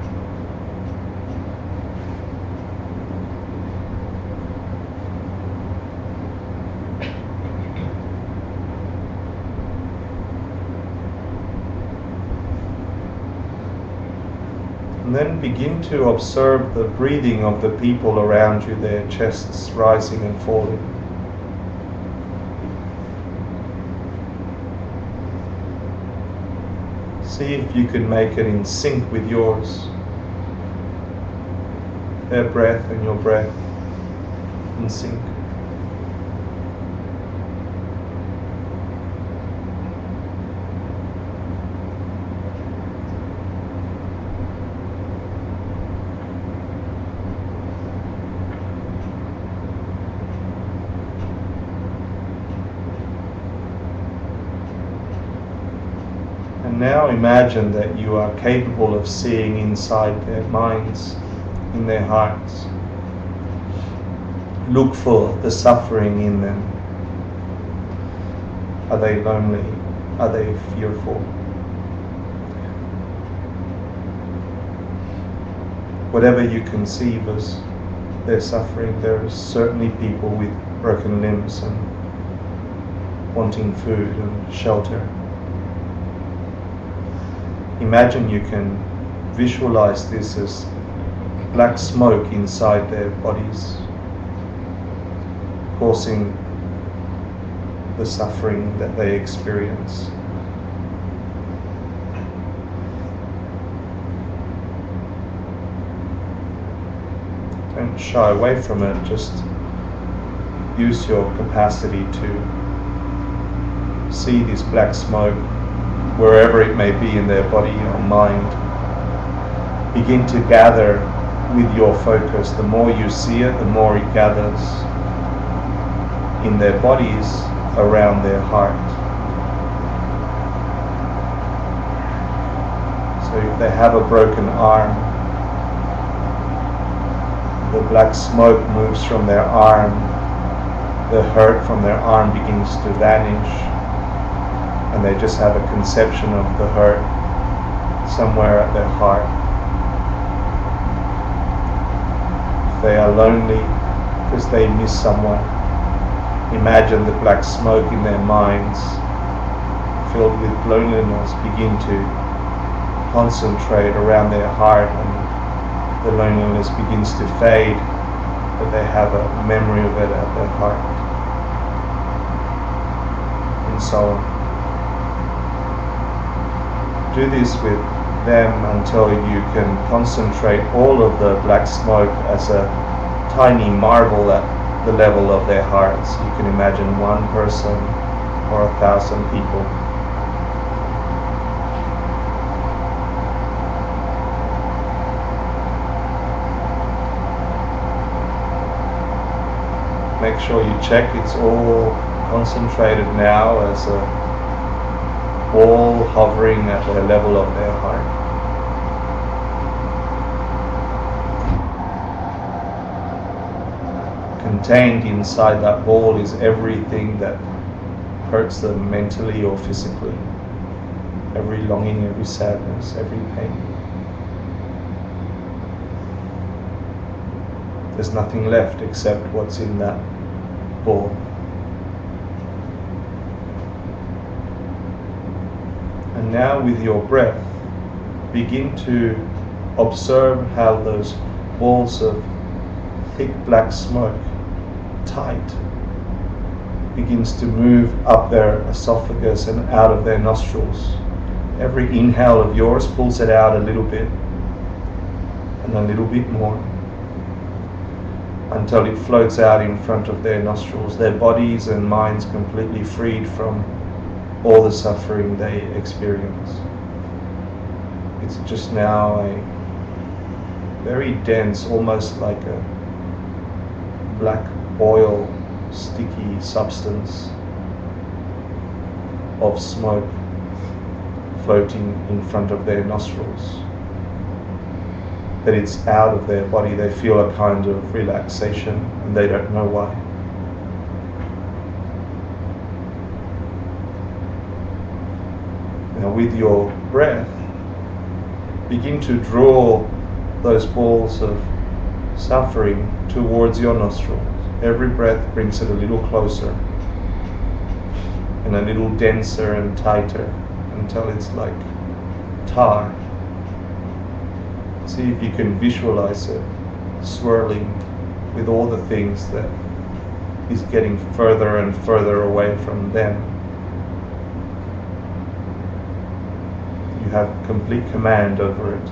And then begin to observe the breathing of the people around you, their chests rising and falling. See if you can make it in sync with yours. Their breath and your breath in sync. Now imagine that you are capable of seeing inside their minds, in their hearts. Look for the suffering in them. Are they lonely? Are they fearful? Whatever you conceive as their suffering, there are certainly people with broken limbs and wanting food and shelter. imagine you can visualize this as black smoke inside their bodies, causing the suffering that they experience. Don't shy away from it, just use your capacity to see this black smoke wherever it may be in their body or mind. Begin to gather with your focus. The more you see it, the more it gathers in their bodies around their heart. So if they have a broken arm, the black smoke moves from their arm, the hurt from their arm begins to vanish, and they just have a conception of the hurt somewhere at their heart. If they are lonely because they miss someone, imagine the black smoke in their minds filled with loneliness begin to concentrate around their heart, and the loneliness begins to fade, but they have a memory of it at their heart, and so on. Do this with them until you can concentrate all of the black smoke as a tiny marble at the level of their hearts. You can imagine one person or 1,000 people. Make sure you check it's all concentrated now as a ball hovering at the level of their heart. Contained inside that ball is everything that hurts them mentally or physically. Every longing, every sadness, every pain. There's nothing left except what's in that ball. And now with your breath, begin to observe how those balls of thick black smoke, tight, begins to move up their esophagus and out of their nostrils. Every inhale of yours pulls it out a little bit and a little bit more, until it floats out in front of their nostrils, their bodies and minds completely freed from all the suffering they experience. It's just now a very dense, almost like a black oil, sticky substance of smoke floating in front of their nostrils. But it's out of their body. They feel a kind of relaxation and they don't know why. Now with your breath, begin to draw those balls of suffering towards your nostrils. Every breath brings it a little closer and a little denser and tighter until it's like tar. See if you can visualize it swirling with all the things that is getting further and further away from them. You have complete command over it,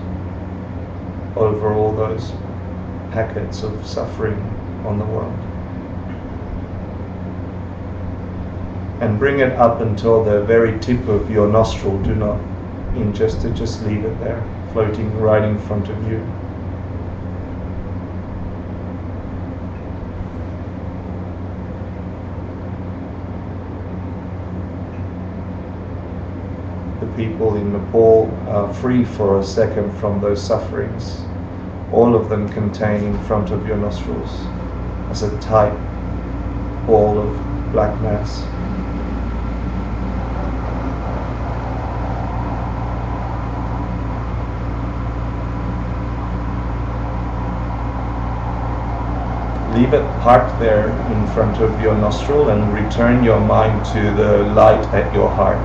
over all those packets of suffering on the world. And bring it up until the very tip of your nostril. Do not ingest it, just leave it there, floating right in front of you. The people in Nepal are free for a second from those sufferings. All of them contained in front of your nostrils as a tight ball of black mass. Leave it parked there in front of your nostril and return your mind to the light at your heart.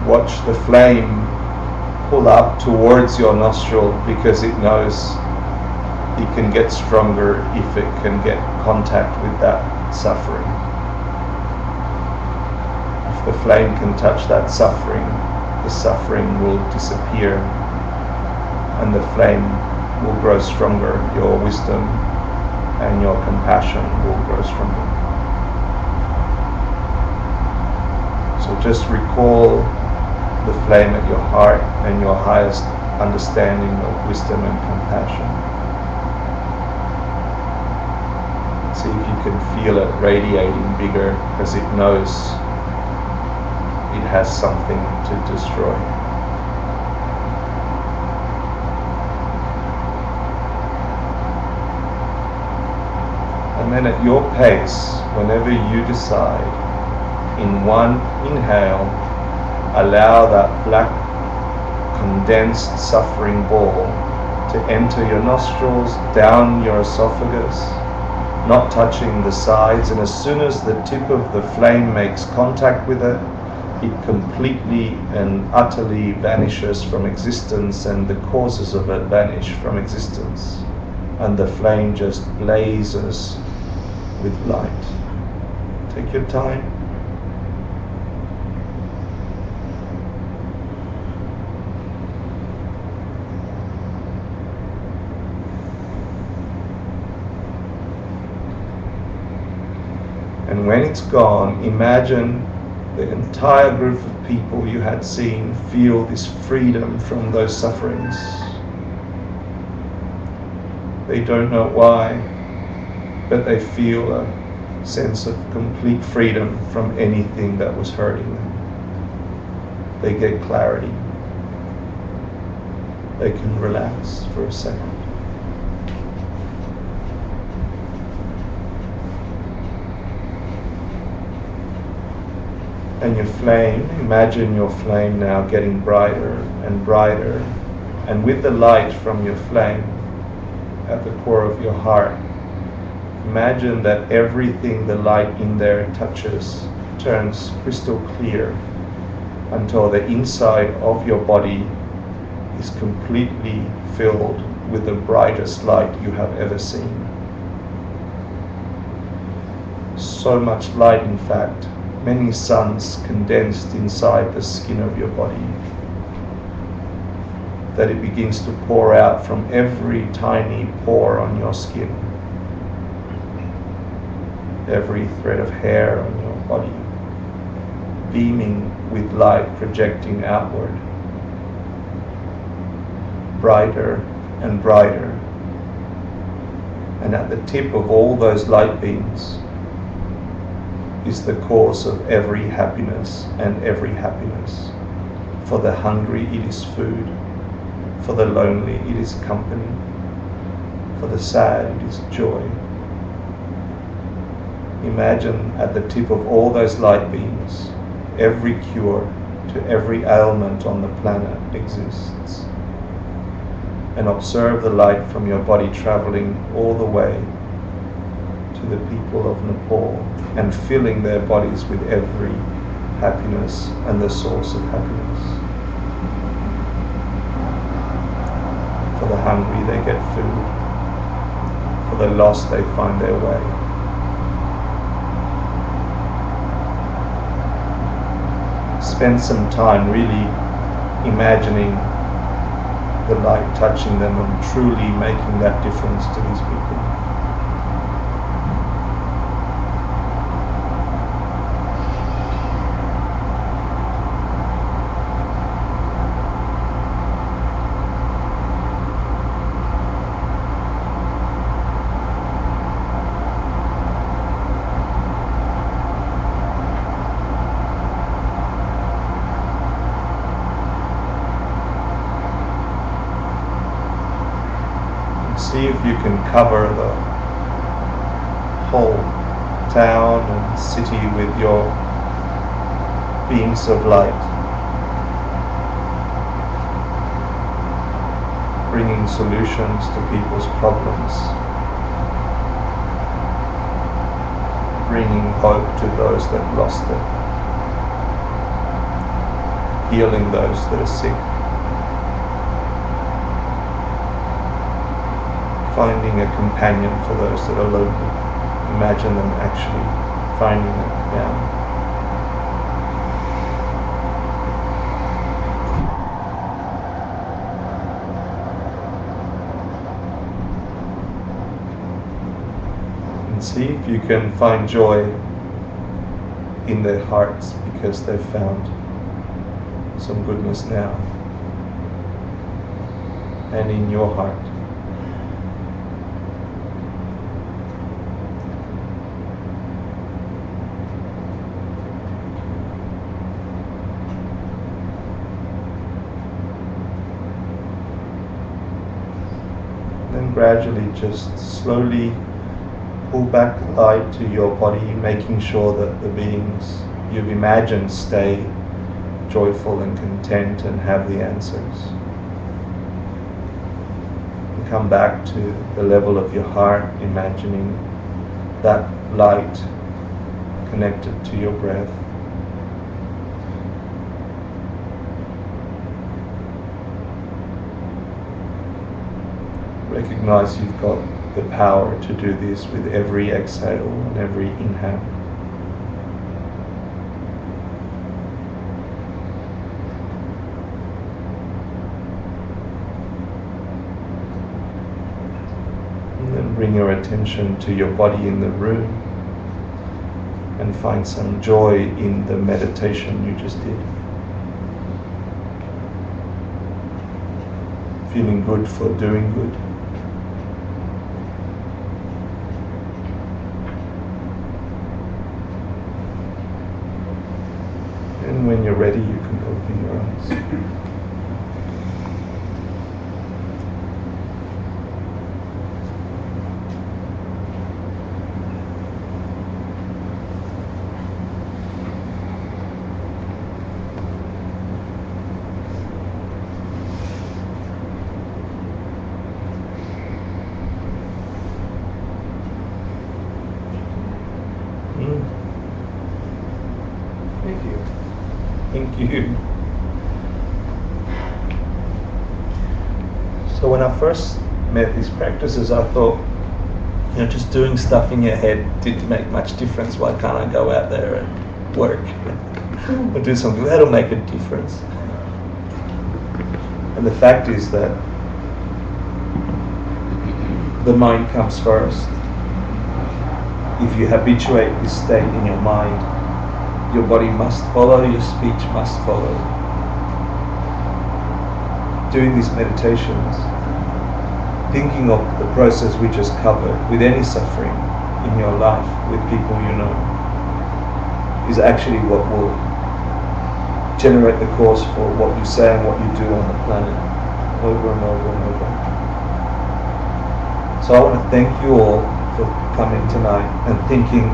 watch the flame pull up towards your nostril because it knows it can get stronger if it can get contact with that suffering. If the flame can touch that suffering, the suffering will disappear and the flame will grow stronger. Your wisdom and your compassion will grow stronger. So just recall the flame at your heart and your highest understanding of wisdom and compassion. See if you can feel it radiating bigger because it knows it has something to destroy. And then at your pace, whenever you decide, in one inhale, allow that black condensed suffering ball to enter your nostrils, down your esophagus, not touching the sides, and as soon as the tip of the flame makes contact with it, it completely and utterly vanishes from existence, and the causes of it vanish from existence, and the flame just blazes with light. Take your time. And when it's gone, imagine the entire group of people you had seen feel this freedom from those sufferings. They don't know why, but they feel a sense of complete freedom from anything that was hurting them. They get clarity. They can relax for a second. And your flame, imagine your flame now getting brighter and brighter, and with the light from your flame at the core of your heart, imagine that everything the light in there touches turns crystal clear until the inside of your body is completely filled with the brightest light you have ever seen. So much light, in fact, many suns condensed inside the skin of your body, that it begins to pour out from every tiny pore on your skin, every thread of hair on your body, beaming with light projecting outward, brighter and brighter. And at the tip of all those light beams is the cause of every happiness and every happiness. For the hungry it is food, for the lonely it is company, for the sad it is joy. Imagine at the tip of all those light beams, every cure to every ailment on the planet exists. And observe the light from your body traveling all the way to the people of Nepal and filling their bodies with every happiness and the source of happiness. For the hungry they get food, for the lost they find their way. Spend some time really imagining the light touching them and truly making that difference to these people. See if you can cover the whole town and city with your beams of light, bringing solutions to people's problems, bringing hope to those that lost it, healing those that are sick. Finding a companion for those that are lonely. Imagine them actually finding it now. And see if you can find joy in their hearts because they've found some goodness now. And in your heart. Then gradually just slowly pull back the light to your body, making sure that the beings you've imagined stay joyful and content and have the answers. And come back to the level of your heart, imagining that light connected to your breath. Recognize you've got the power to do this with every exhale and every inhale. And then bring your attention to your body in the room and find some joy in the meditation you just did. Feeling good for doing good. And when you're ready, you can open your eyes. Thank you. Thank you. So when I first met these practices, I thought, just doing stuff in your head didn't make much difference. Why can't I go out there and work or do something? That'll make a difference. And the fact is that the mind comes first. If you habituate this state in your mind, your body must follow, your speech must follow. Doing these meditations, thinking of the process we just covered with any suffering in your life, with people you know, is actually what will generate the cause for what you say and what you do on the planet, over and over and over. So I want to thank you all for coming tonight and taking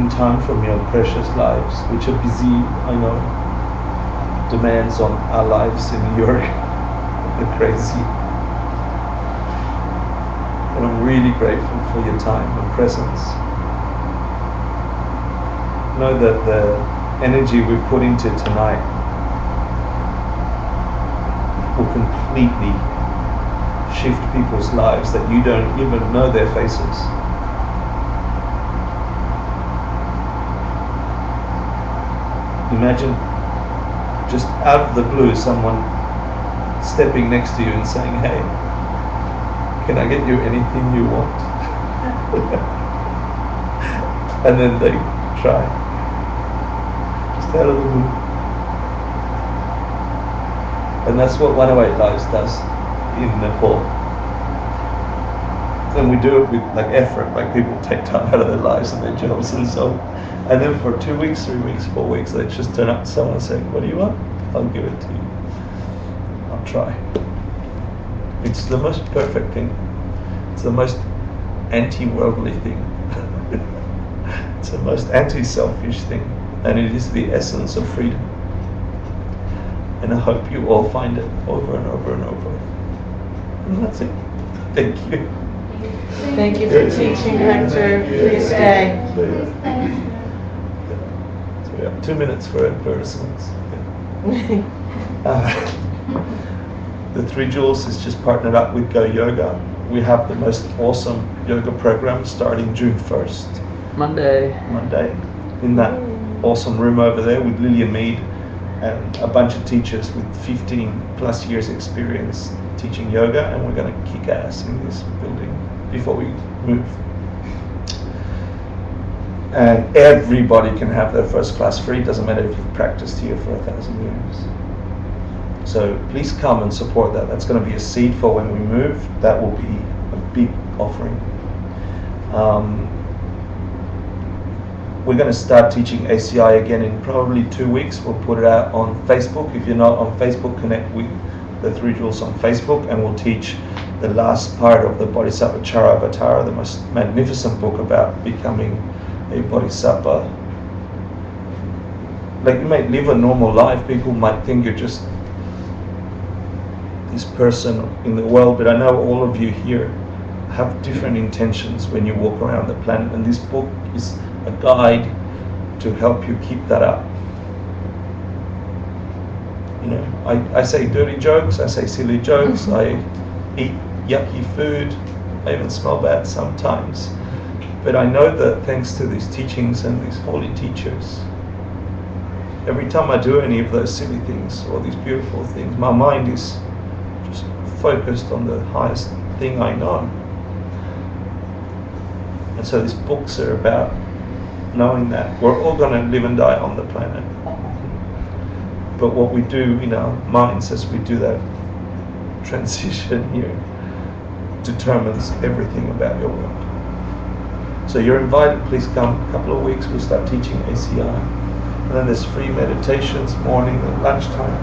time from your precious lives, which are busy, I know, demands on our lives in Europe, they're crazy. And I'm really grateful for your time and presence. Know that the energy we put into tonight will completely shift people's lives that you don't even know their faces. Imagine just out of the blue someone stepping next to you and saying, "Hey, can I get you anything you want?" And then they try. Just out of the blue. And that's what 108 Lives does in Nepal. And we do it with effort, people take time out of their lives and their jobs and so on. And then for 2 weeks, 3 weeks, 4 weeks, they just turn up to someone and say, "What do you want? I'll give it to you. I'll try." It's the most perfect thing. It's the most anti-worldly thing. It's the most anti-selfish thing. And it is the essence of freedom. And I hope you all find it over and over and over. And that's it. Thank you. Thank you for teaching, Hector. Please stay. So we have 2 minutes for advertisements. The Three Jewels is just partnered up with Go Yoga. We have the most awesome yoga program starting June 1st. Monday, in that awesome room over there with Lillian Mead and a bunch of teachers with 15 plus years experience teaching yoga, and we're going to kick ass in this building before we move. And everybody can have their first class free. Doesn't matter if you've practiced here for 1,000 years. So please come and support that. That's going to be a seed for when we move. That will be a big offering. We're going to start teaching ACI again in probably 2 weeks. We'll put it out on Facebook. If you're not on Facebook, connect with the Three Jewels on Facebook, and we'll teach the last part of the Bodhisattva Charyavatara, the most magnificent book about becoming a Bodhisattva. Like, you might live a normal life. People might think you're just this person in the world, but I know all of you here have different intentions when you walk around the planet, and this book is a guide to help you keep that up. You know, I say dirty jokes, I say silly jokes, I eat yucky food, I even smell bad sometimes. But I know that thanks to these teachings and these holy teachers, every time I do any of those silly things or these beautiful things, my mind is just focused on the highest thing I know. And so these books are about knowing that we're all going to live and die on the planet. But what we do in our minds as we do that transition here determines everything about your world. So you're invited, please come. A couple of weeks we'll start teaching ACI. And then there's free meditations morning and lunchtime.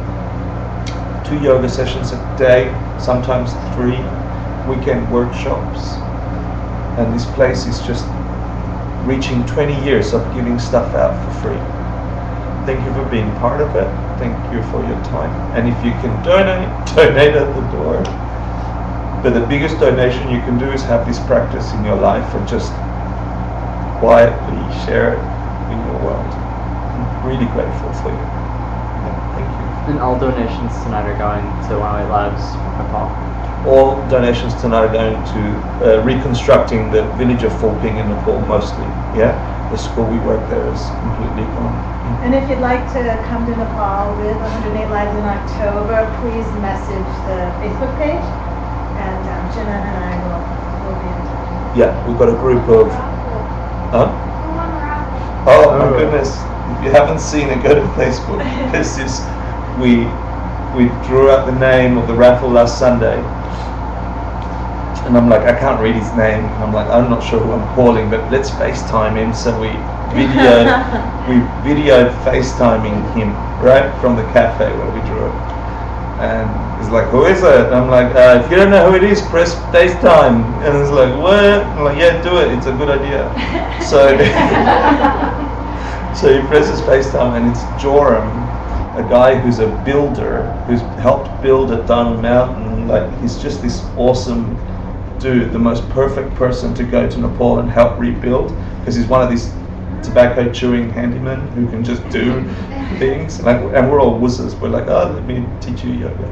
2 yoga sessions a day, sometimes 3 weekend workshops. And this place is just reaching 20 years of giving stuff out for free. Thank you for being part of it. Thank you for your time. And if you can donate at the door. But the biggest donation you can do is have this practice in your life and just quietly share it in your world. I'm really grateful for you. Yeah, thank you. And all donations tonight are going to 108 Lives Nepal. All donations tonight are going to reconstructing the village of Phulping in Nepal mostly. Yeah, the school we work there is completely gone. And if you'd like to come to Nepal with 108 Lives in October, please message the Facebook page, and Jenna and I will be in touch. Yeah, we've got a group of. Huh? Oh my goodness! If you haven't seen it, go to Facebook. This is we drew out the name of the raffle last Sunday. And I'm like, I can't read his name. I'm like, I'm not sure who I'm calling, but let's FaceTime him. So we videoed FaceTiming him right from the cafe where we drew it. And he's like, who is it? And I'm like, if you don't know who it is, press FaceTime. And he's like, what? I'm like, yeah, do it. It's a good idea. So so he presses FaceTime, and it's Joram, a guy who's a builder, who's helped build a Tong mountain. Like, he's just this awesome dude, the most perfect person to go to Nepal and help rebuild, because he's one of these tobacco chewing handymen who can just do things. And we're all wusses. We're like, oh, let me teach you yoga.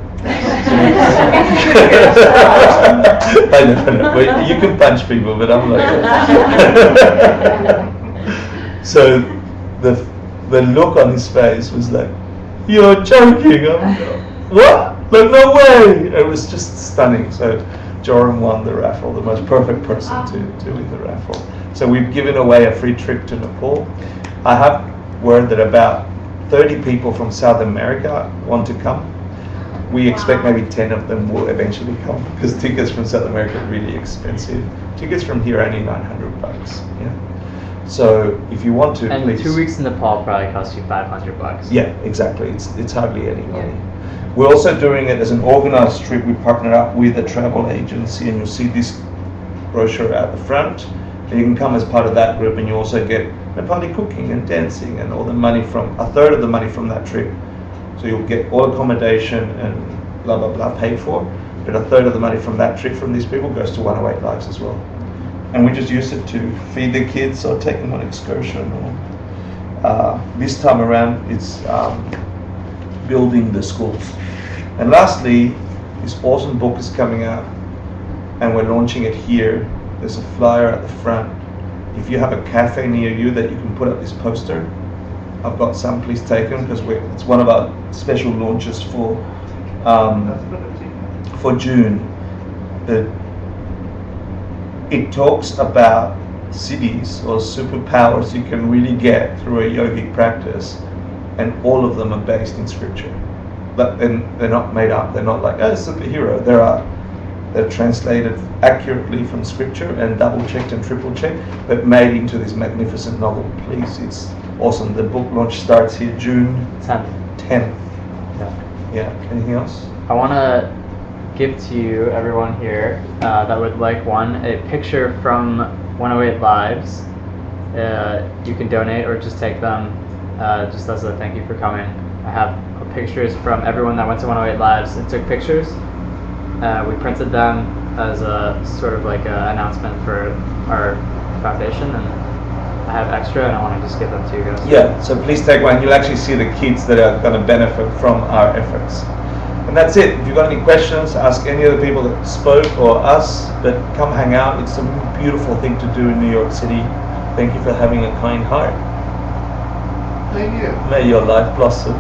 I know. You can punch people, but I'm like. So the look on his face was like, you're joking. I'm like, what? Like, no way. It was just stunning. So Joram won the raffle, the most perfect person to win the raffle. So we've given away a free trip to Nepal. I have word that about 30 people from South America want to come. We expect maybe 10 of them will eventually come, because tickets from South America are really expensive. Tickets from here are only $900. Yeah. So if you want to, and please. 2 weeks in Nepal probably costs you $500. Yeah, exactly. It's hardly any money. We're also doing it as an organized trip. We partner up with a travel agency, and you'll see this brochure at the front. And you can come as part of that group, and you also get Nepali cooking and dancing and all the money from, a third of the money from that trip. So you'll get all accommodation and blah, blah, blah paid for. But a third of the money from that trip from these people goes to 108 Lives as well. And we just use it to feed the kids or take them on excursion. Or this time around, it's building the schools. And lastly, this awesome book is coming out, and we're launching it here. There's a flyer at the front. If you have a cafe near you that you can put up this poster, I've got some, please take them, because it's one of our special launches for June. It talks about cities or superpowers you can really get through a yogic practice, and all of them are based in scripture. But then they're not made up. They're not like, oh, superhero. They're translated accurately from scripture and double checked and triple checked, but made into this magnificent novel. Please, it's awesome. The book launch starts here June 10th. Yeah. Anything else? I want to give to you, everyone here, that would like a picture from 108 Lives. You can donate or just take them just as a thank you for coming. I have pictures from everyone that went to 108 Lives and took pictures. We printed them as a sort of like an announcement for our foundation, and I have extra, and I want to just give them to you guys. Yeah, so please take one. You'll actually see the kids that are going to benefit from our efforts. And that's it. If you've got any questions, ask any of the people that spoke or us, but come hang out. It's a beautiful thing to do in New York City. Thank you for having a kind heart. Thank you. May your life blossom.